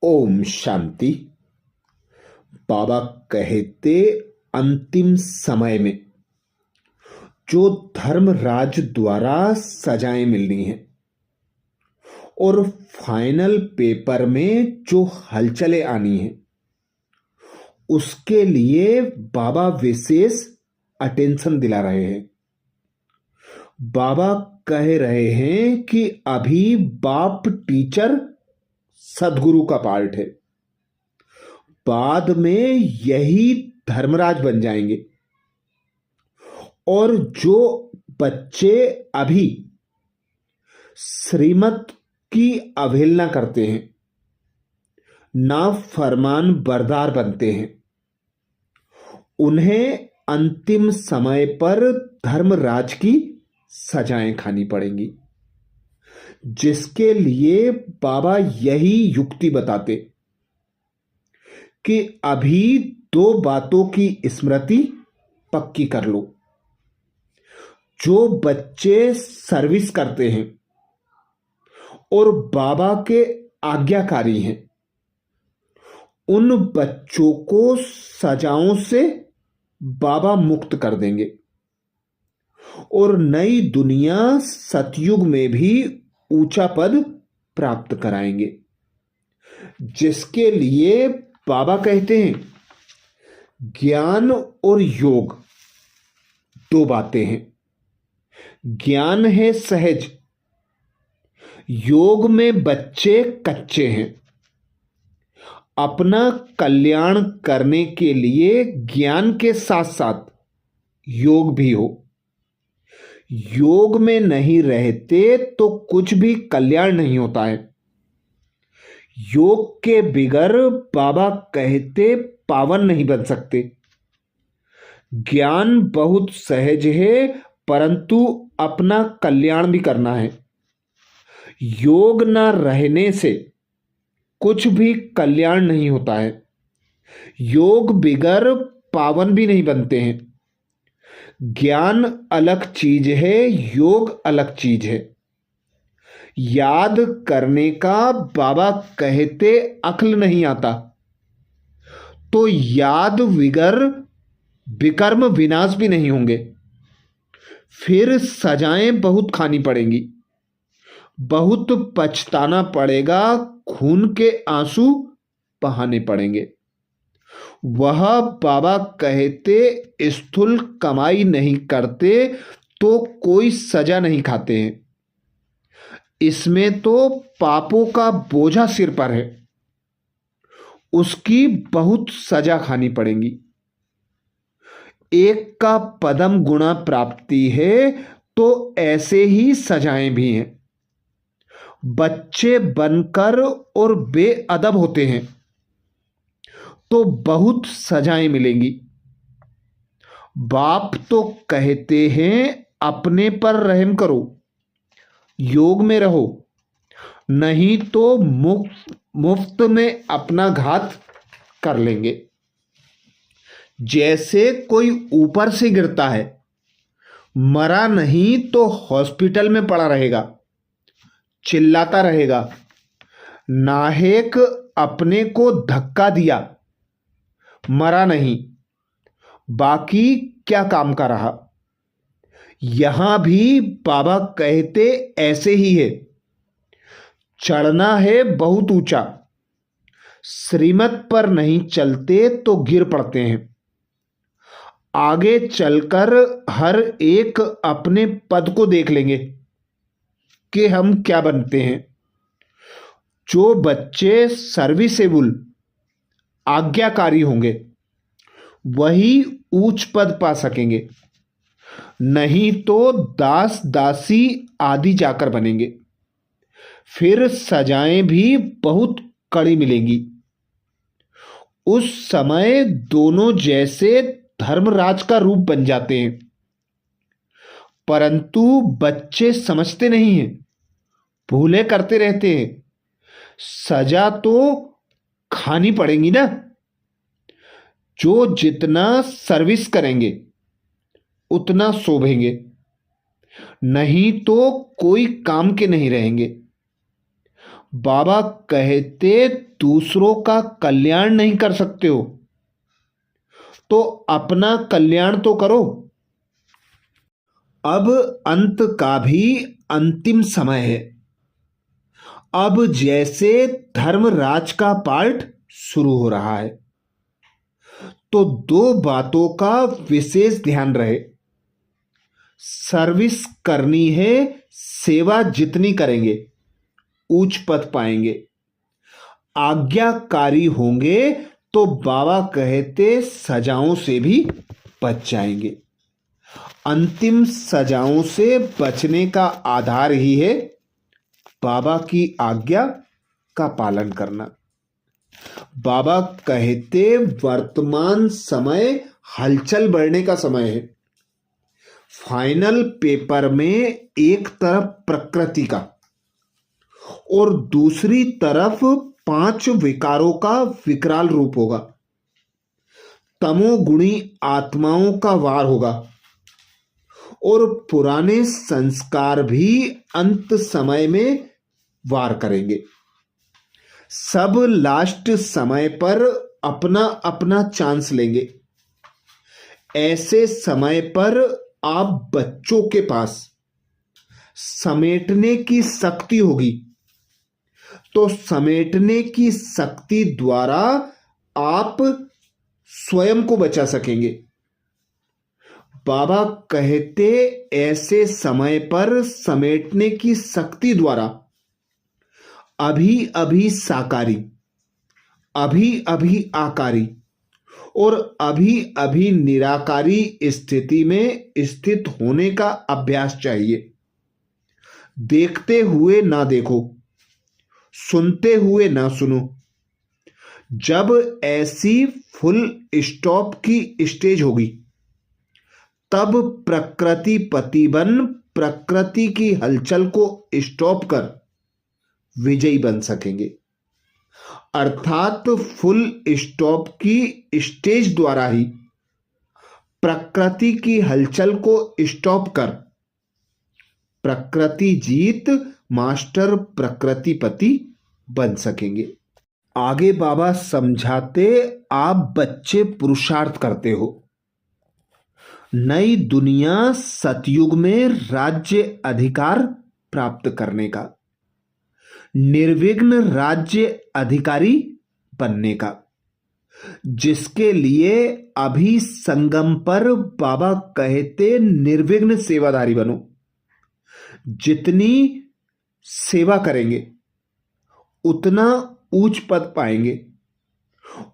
ओम शांति। बाबा कहते अंतिम समय में जो धर्मराज द्वारा सजाएं मिलनी है और फाइनल पेपर में जो हलचलें आनी है उसके लिए बाबा विशेष अटेंशन दिला रहे हैं। बाबा कह रहे हैं कि अभी बाप टीचर सदगुरु का पार्ट है, बाद में यही धर्मराज बन जाएंगे। और जो बच्चे अभी श्रीमत की अवहेलना करते हैं, ना फरमान बरदार बनते हैं, उन्हें अंतिम समय पर धर्मराज की सजाएं खानी पड़ेंगी, जिसके लिए बाबा यही युक्ति बताते कि अभी दो बातों की स्मृति पक्की कर लो। जो बच्चे सर्विस करते हैं और बाबा के आज्ञाकारी हैं, उन बच्चों को सजाओं से बाबा मुक्त कर देंगे और नई दुनिया सतयुग में भी ऊंचा पद प्राप्त कराएंगे, जिसके लिए बाबा कहते हैं ज्ञान और योग दो बातें हैं। ज्ञान है सहज, योग में बच्चे कच्चे हैं। अपना कल्याण करने के लिए ज्ञान के साथ साथ योग भी हो। योग में नहीं रहते तो कुछ भी कल्याण नहीं होता है। योग के बिगर बाबा कहते पावन नहीं बन सकते। ज्ञान बहुत सहज है, परंतु अपना कल्याण भी करना है। योग न रहने से कुछ भी कल्याण नहीं होता है। योग बिगर पावन भी नहीं बनते हैं। ज्ञान अलग चीज है, योग अलग चीज है। याद करने का बाबा कहते अक्ल नहीं आता, तो याद बिगर विकर्म विनाश भी नहीं होंगे। फिर सजाएं बहुत खानी पड़ेंगी, बहुत पछताना पड़ेगा, खून के आंसू बहाने पड़ेंगे। वह बाबा कहते स्थूल कमाई नहीं करते तो कोई सजा नहीं खाते हैं। इसमें तो पापों का बोझा सिर पर है, उसकी बहुत सजा खानी पड़ेगी। एक का पदम गुणा प्राप्ति है तो ऐसे ही सजाएं भी हैं। बच्चे बनकर और बेअदब होते हैं तो बहुत सजाएं मिलेंगी। बाप तो कहते हैं अपने पर रहम करो, योग में रहो, नहीं तो मुफ्त में अपना घात कर लेंगे। जैसे कोई ऊपर से गिरता है, मरा नहीं तो हॉस्पिटल में पड़ा रहेगा, चिल्लाता रहेगा, नाहेक अपने को धक्का दिया, मरा नहीं, बाकी क्या काम का रहा। यहां भी बाबा कहते ऐसे ही है। चढ़ना है बहुत ऊंचा, श्रीमत पर नहीं चलते तो गिर पड़ते हैं। आगे चलकर हर एक अपने पद को देख लेंगे कि हम क्या बनते हैं। जो बच्चे सर्विसेबल आज्ञाकारी होंगे वही ऊंच पद पा सकेंगे, नहीं तो दास दासी आदि जाकर बनेंगे। फिर सजाएं भी बहुत कड़ी मिलेंगी। उस समय दोनों जैसे धर्मराज का रूप बन जाते हैं, परंतु बच्चे समझते नहीं हैं, भूले करते रहते हैं। सजा तो खानी पड़ेगी ना। जो जितना सर्विस करेंगे उतना शोभेंगे, नहीं तो कोई काम के नहीं रहेंगे। बाबा कहते दूसरों का कल्याण नहीं कर सकते हो तो अपना कल्याण तो करो। अब अंत का भी अंतिम समय है। अब जैसे धर्मराज का पार्ट शुरू हो रहा है तो दो बातों का विशेष ध्यान रहे। सर्विस करनी है, सेवा जितनी करेंगे उच्च पद पाएंगे। आज्ञाकारी होंगे तो बाबा कहते सजाओं से भी बच जाएंगे। अंतिम सजाओं से बचने का आधार ही है बाबा की आज्ञा का पालन करना। बाबा कहते वर्तमान समय हलचल बढ़ने का समय है। फाइनल पेपर में एक तरफ प्रकृति का और दूसरी तरफ 5 विकारों का विकराल रूप होगा। तमोगुणी आत्माओं का वार होगा और पुराने संस्कार भी अंत समय में वार करेंगे। सब लास्ट समय पर अपना अपना चांस लेंगे। ऐसे समय पर आप बच्चों के पास समेटने की शक्ति होगी तो समेटने की शक्ति द्वारा आप स्वयं को बचा सकेंगे। बाबा कहते ऐसे समय पर समेटने की शक्ति द्वारा अभी अभी साकारी, अभी अभी आकारी और अभी अभी निराकारी स्थिति में स्थित होने का अभ्यास चाहिए। देखते हुए ना देखो, सुनते हुए ना सुनो। जब ऐसी फुल स्टॉप की स्टेज होगी तब प्रकृति पति बन प्रकृति की हलचल को स्टॉप कर विजयी बन सकेंगे। अर्थात फुल स्टॉप की स्टेज द्वारा ही प्रकृति की हलचल को स्टॉप कर प्रकृति जीत मास्टर प्रकृतिपति बन सकेंगे। आगे बाबा समझाते आप बच्चे पुरुषार्थ करते हो। नई दुनिया सतयुग में राज्य अधिकार प्राप्त करने का, निर्विघ्न राज्य अधिकारी बनने का, जिसके लिए अभी संगम पर बाबा कहते निर्विघ्न सेवाधारी बनो। जितनी सेवा करेंगे उतना उच्च पद पाएंगे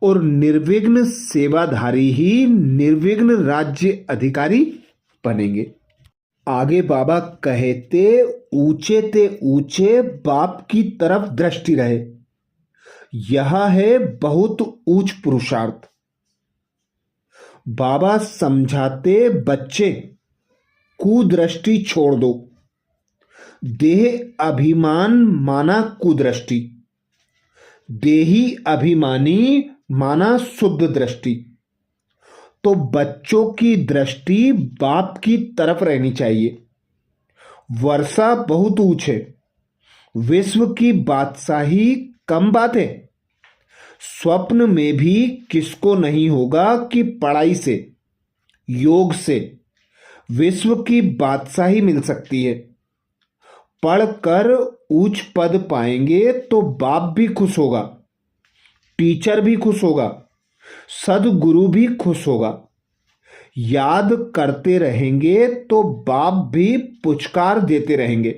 और निर्विघ्न सेवाधारी ही निर्विघ्न राज्य अधिकारी बनेंगे। आगे बाबा कहते ऊंचे ते ऊंचे बाप की तरफ दृष्टि रहे। यह है बहुत ऊंच पुरुषार्थ। बाबा समझाते बच्चे कुदृष्टि छोड़ दो। देह अभिमान माना कुदृष्टि, देही अभिमानी माना शुद्ध दृष्टि। तो बच्चों की दृष्टि बाप की तरफ रहनी चाहिए। वर्षा बहुत ऊंच है, विश्व की बादशाही कम बात है। स्वप्न में भी किसको नहीं होगा कि पढ़ाई से, योग से विश्व की बादशाही मिल सकती है। पढ़कर उच्च पद पाएंगे तो बाप भी खुश होगा, टीचर भी खुश होगा, सदगुरु भी खुश होगा। याद करते रहेंगे तो बाप भी पुचकार देते रहेंगे।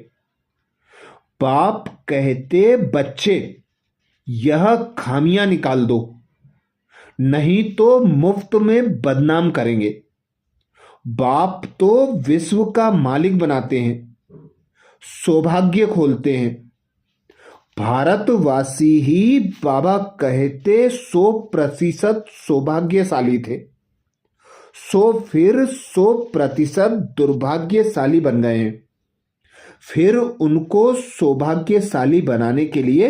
बाप कहते बच्चे यह खामियां निकाल दो, नहीं तो मुफ्त में बदनाम करेंगे। बाप तो विश्व का मालिक बनाते हैं, सौभाग्य खोलते हैं। भारतवासी ही बाबा कहते 100% सौभाग्यशाली थे, फिर 100% दुर्भाग्यशाली बन गए हैं। फिर उनको सौभाग्यशाली बनाने के लिए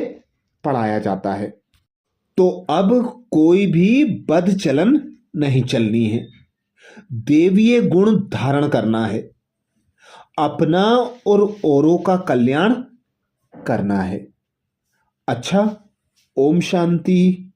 पढ़ाया जाता है। तो अब कोई भी बद चलन नहीं चलनी है, देवीय गुण धारण करना है, अपना और औरों का कल्याण करना है। अच्छा, ओम शांति।